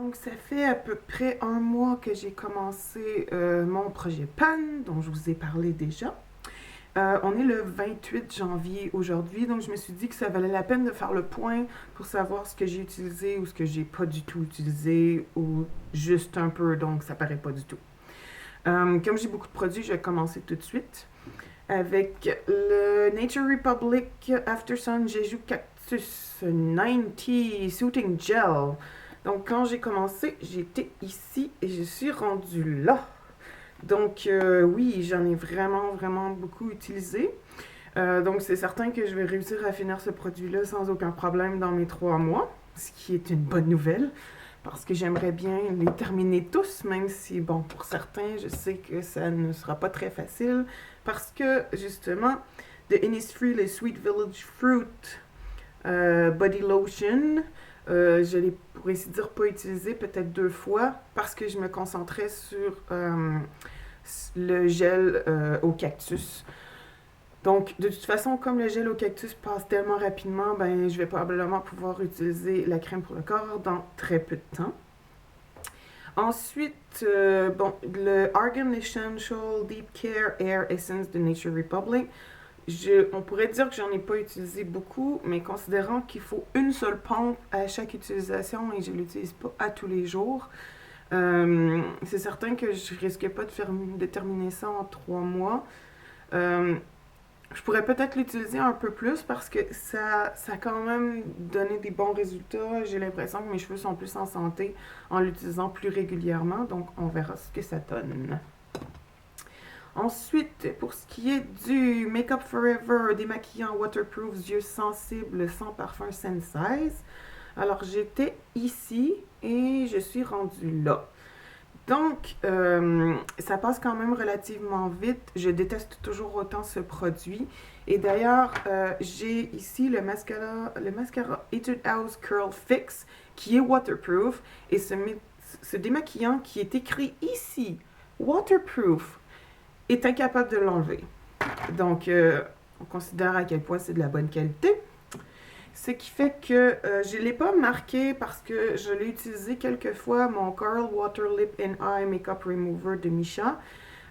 Donc, ça fait à peu près un mois que j'ai commencé mon projet PAN, dont je vous ai parlé déjà. On est le 28 janvier aujourd'hui, donc je me suis dit que ça valait la peine de faire le point pour savoir ce que j'ai utilisé ou ce que j'ai pas du tout utilisé ou juste un peu, donc ça paraît pas du tout. Comme j'ai beaucoup de produits, je vais commencer tout de suite avec le Nature Republic After Sun Jeju Cactus 90 Soothing Gel. Donc, quand j'ai commencé, j'étais ici et je suis rendue là. Donc, oui, j'en ai vraiment, vraiment beaucoup utilisé. Donc, c'est certain que je vais réussir à finir ce produit-là sans aucun problème dans mes 3 mois, ce qui est une bonne nouvelle, parce que j'aimerais bien les terminer tous, même si, bon, pour certains, je sais que ça ne sera pas très facile, parce que, justement, de Innisfree, le Sweet Village Fruit Body Lotion, je l'ai, pour ainsi dire, pas utilisé peut-être 2 fois parce que je me concentrais sur le gel au cactus. Donc, de toute façon, comme le gel au cactus passe tellement rapidement, ben, je vais probablement pouvoir utiliser la crème pour le corps dans très peu de temps. Ensuite, bon, le Argan Essential Deep Care Air Essence de Nature Republic. On pourrait dire que j'en ai pas utilisé beaucoup, mais considérant qu'il faut une seule pompe à chaque utilisation et je l'utilise pas à tous les jours, c'est certain que je risque pas de terminer ça en 3 mois. Je pourrais peut-être l'utiliser un peu plus parce que ça a quand même donné des bons résultats. J'ai l'impression que mes cheveux sont plus en santé en l'utilisant plus régulièrement, donc on verra ce que ça donne. Ensuite, pour ce qui est du Make Up Forever démaquillant waterproof yeux sensibles sans parfum Sensize, alors j'étais ici et je suis rendue là. Donc, ça passe quand même relativement vite. Je déteste toujours autant ce produit. Et d'ailleurs, j'ai ici le mascara Etude House Curl Fix qui est waterproof et ce démaquillant qui est écrit ici, waterproof, est incapable de l'enlever. Donc, on considère à quel point c'est de la bonne qualité. Ce qui fait que je ne l'ai pas marqué parce que je l'ai utilisé quelques fois, mon Curl Water Lip and Eye Makeup Remover de Missha.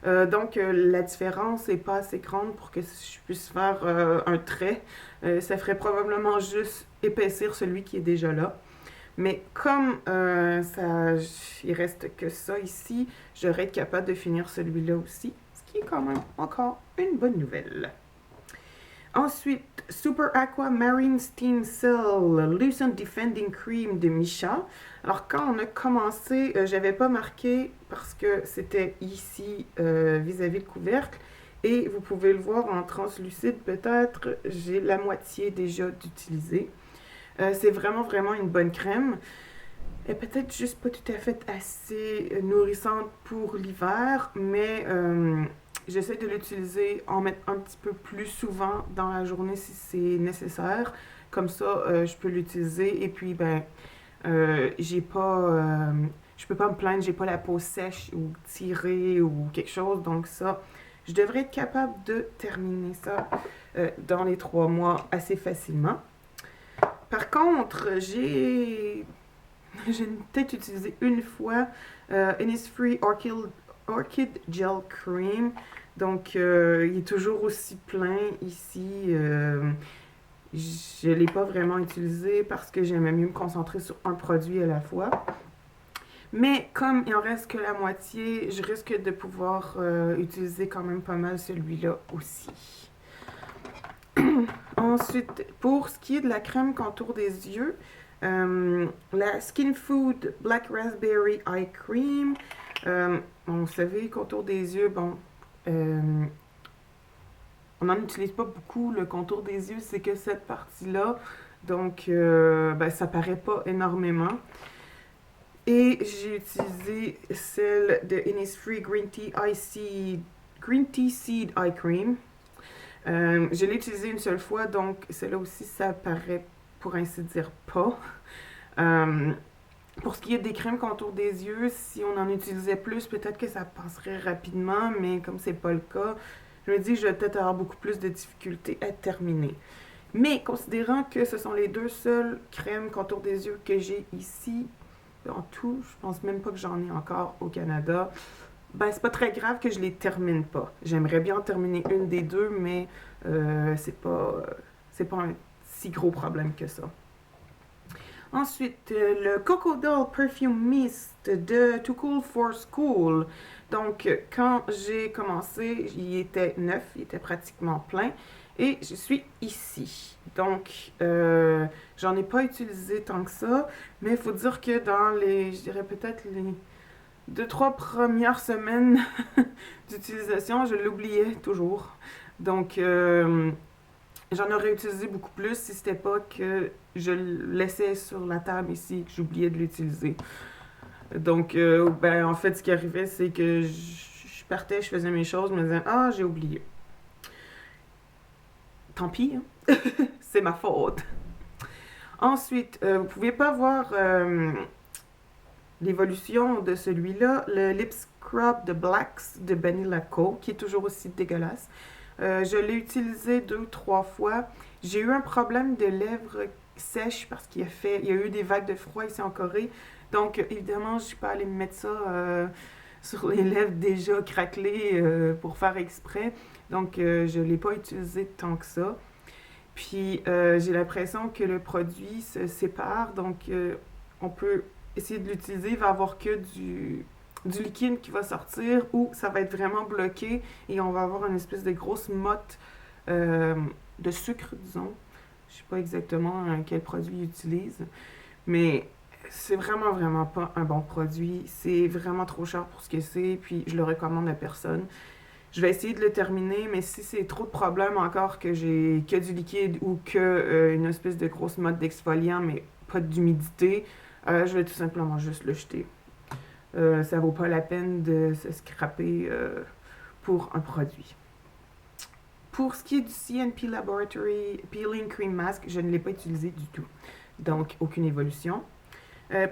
Donc, la différence n'est pas assez grande pour que je puisse faire un trait. Ça ferait probablement juste épaissir celui qui est déjà là. Mais comme il reste que ça ici, j'aurais été capable de finir celui-là aussi, ce qui est quand même encore une bonne nouvelle. Ensuite, Super Aqua Marine Steam Cell Lucent Defending Cream de Missha. Alors, quand on a commencé, j'avais pas marqué parce que c'était ici vis-à-vis le couvercle. Et vous pouvez le voir en translucide peut-être, j'ai la moitié déjà d'utiliser. C'est vraiment, vraiment une bonne crème. Elle est peut-être juste pas tout à fait assez nourrissante pour l'hiver, mais j'essaie de l'utiliser, en mettre un petit peu plus souvent dans la journée si c'est nécessaire. Comme ça, je peux l'utiliser et puis, ben, j'ai pas, je peux pas me plaindre, j'ai pas la peau sèche ou tirée ou quelque chose. Donc ça, je devrais être capable de terminer ça dans les 3 mois assez facilement. Par contre, j'ai peut-être utilisé une fois Innisfree Orchid Gel Cream. Donc, il est toujours aussi plein ici. Je ne l'ai pas vraiment utilisé parce que j'aimais mieux me concentrer sur un produit à la fois. Mais comme il en reste que la moitié, je risque de pouvoir utiliser quand même pas mal celui-là aussi. Ensuite, pour ce qui est de la crème contour des yeux, la Skin Food Black Raspberry Eye Cream. Bon, vous savez, contour des yeux, bon, on n'en utilise pas beaucoup. Le contour des yeux, c'est que cette partie-là. Donc, ben, ça paraît pas énormément. Et j'ai utilisé celle de Innisfree Green Tea Seed Eye Cream. Je l'ai utilisée une seule fois, donc celle-là aussi, ça paraît pour ainsi dire pas. Pour ce qui est des crèmes contour des yeux, si on en utilisait plus, peut-être que ça passerait rapidement, mais comme c'est pas le cas, je me dis que je vais peut-être avoir beaucoup plus de difficultés à terminer. Mais considérant que ce sont les 2 seules crèmes contour des yeux que j'ai ici, En tout, je pense même pas que j'en ai encore au Canada. Ben, c'est pas très grave que je les termine pas. J'aimerais bien en terminer une des deux, mais c'est pas un si gros problème que ça. Ensuite, le Coco Doll Perfume Mist de Too Cool for School. Donc, quand j'ai commencé, il était neuf, il était pratiquement plein. Et je suis ici. Donc, j'en ai pas utilisé tant que ça. Mais il faut dire que dans je dirais peut-être les 2-3 premières semaines d'utilisation, je l'oubliais toujours. Donc, j'en aurais utilisé beaucoup plus si c'était pas que je le laissais sur la table ici, que j'oubliais de l'utiliser. Donc, ben, en fait, ce qui arrivait, c'est que je partais, je faisais mes choses, je me disais, ah, j'ai oublié. Tant pis, hein? C'est ma faute. Ensuite, vous pouvez pas voir l'évolution de celui-là, le Lip Scrub de Blacks de Benny Laco, qui est toujours aussi dégueulasse. Je l'ai utilisé 2-3 fois. J'ai eu un problème de lèvres sèches parce qu'il y a eu des vagues de froid ici en Corée. Donc, évidemment, je suis pas allée me mettre ça sur les lèvres déjà craquelées pour faire exprès. Donc, je l'ai pas utilisé tant que ça. Puis, j'ai l'impression que le produit se sépare. Donc, on peut essayer de l'utiliser. Il va avoir que du liquide qui va sortir ou ça va être vraiment bloqué et on va avoir une espèce de grosse motte de sucre, disons. Je sais pas exactement quel produit il utilise, mais c'est vraiment, vraiment pas un bon produit. C'est vraiment trop cher pour ce que c'est, puis je le recommande à personne. Je vais essayer de le terminer, mais si c'est trop de problèmes encore que j'ai que du liquide ou que une espèce de grosse motte d'exfoliant, mais pas d'humidité, je vais tout simplement juste le jeter. Ça vaut pas la peine de se scraper pour un produit. Pour ce qui est du CNP Laboratory Peeling Cream Mask, je ne l'ai pas utilisé du tout. Donc, aucune évolution.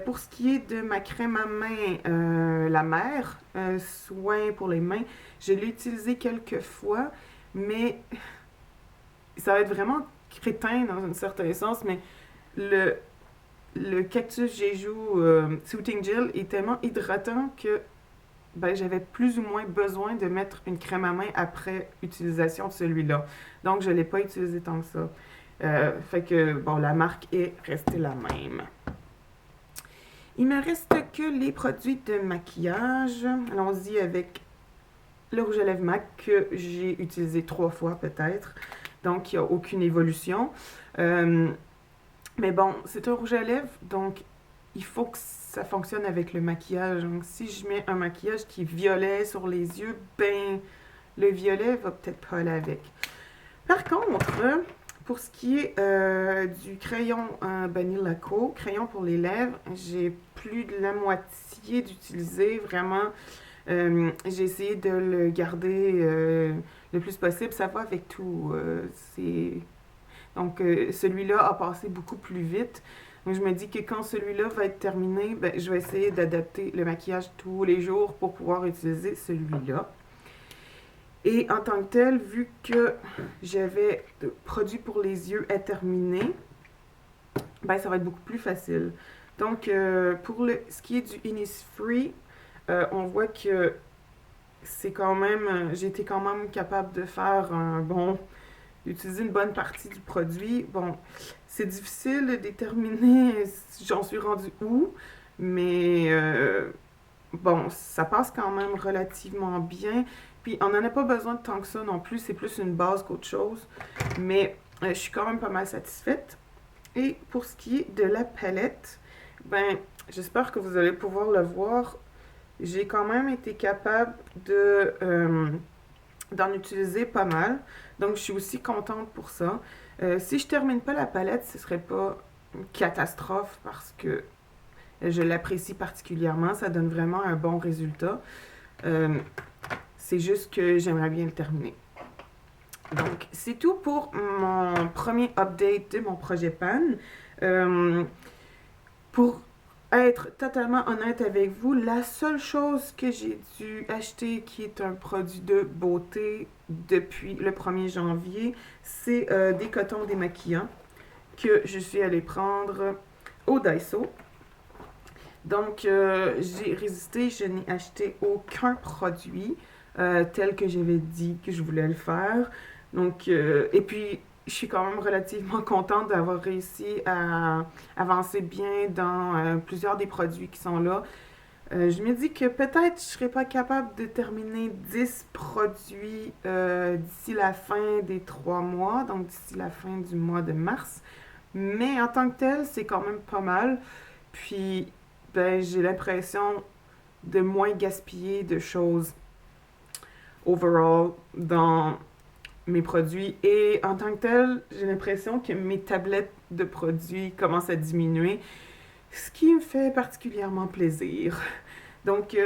Pour ce qui est de ma crème à main, la mère, soin pour les mains, je l'ai utilisé quelques fois, mais ça va être vraiment crétin dans un certain sens, mais le Cactus Jeju Soothing Gel est tellement hydratant que ben, j'avais plus ou moins besoin de mettre une crème à main après utilisation de celui-là. Donc, je ne l'ai pas utilisé tant que ça. Fait que, bon, la marque est restée la même. Il me reste que les produits de maquillage. Allons-y avec le rouge à lèvres MAC que j'ai utilisé 3 fois peut-être. Donc, il n'y a aucune évolution. Mais bon, c'est un rouge à lèvres, donc il faut que ça fonctionne avec le maquillage. Donc, si je mets un maquillage qui est violet sur les yeux, ben, le violet va peut-être pas aller avec. Par contre, pour ce qui est du crayon Benny Laco, crayon pour les lèvres, j'ai plus de la moitié d'utiliser. Vraiment, j'ai essayé de le garder le plus possible. Ça va avec tout. Donc, celui-là a passé beaucoup plus vite. Donc, je me dis que quand celui-là va être terminé, ben, je vais essayer d'adapter le maquillage tous les jours pour pouvoir utiliser celui-là. Et en tant que tel, vu que j'avais de produits pour les yeux à terminer, ben, ça va être beaucoup plus facile. Donc, pour ce qui est du Innisfree, on voit que c'est quand même, j'ai été quand même capable de faire d'utiliser une bonne partie du produit. Bon, c'est difficile de déterminer si j'en suis rendue où, mais bon, ça passe quand même relativement bien. Puis on n'en a pas besoin de tant que ça non plus, c'est plus une base qu'autre chose. Mais je suis quand même pas mal satisfaite. Et pour ce qui est de la palette, ben, j'espère que vous allez pouvoir le voir. J'ai quand même été capable d'en utiliser pas mal. Donc, je suis aussi contente pour ça. Si je termine pas la palette, ce serait pas une catastrophe parce que je l'apprécie particulièrement. Ça donne vraiment un bon résultat. C'est juste que j'aimerais bien le terminer. Donc, c'est tout pour mon premier update de mon projet PAN. Pour être totalement honnête avec vous, la seule chose que j'ai dû acheter qui est un produit de beauté depuis le 1er janvier, c'est des cotons démaquillants que je suis allée prendre au Daiso. Donc, j'ai résisté, je n'ai acheté aucun produit tel que j'avais dit que je voulais le faire. Donc, et puis, je suis quand même relativement contente d'avoir réussi à avancer bien dans plusieurs des produits qui sont là. Je me dis que peut-être je serais pas capable de terminer 10 produits d'ici la fin des 3 mois, donc d'ici la fin du mois de mars. Mais en tant que tel, c'est quand même pas mal. Puis, ben, j'ai l'impression de moins gaspiller de choses overall dans mes produits. Et en tant que tel, j'ai l'impression que mes tablettes de produits commencent à diminuer, ce qui me fait particulièrement plaisir. Donc,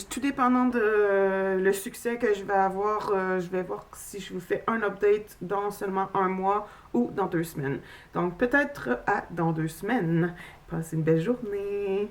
tout dépendant de le succès que je vais avoir, je vais voir si je vous fais un update dans seulement un mois ou dans 2 semaines. Donc, peut-être à dans 2 semaines. Passez une belle journée.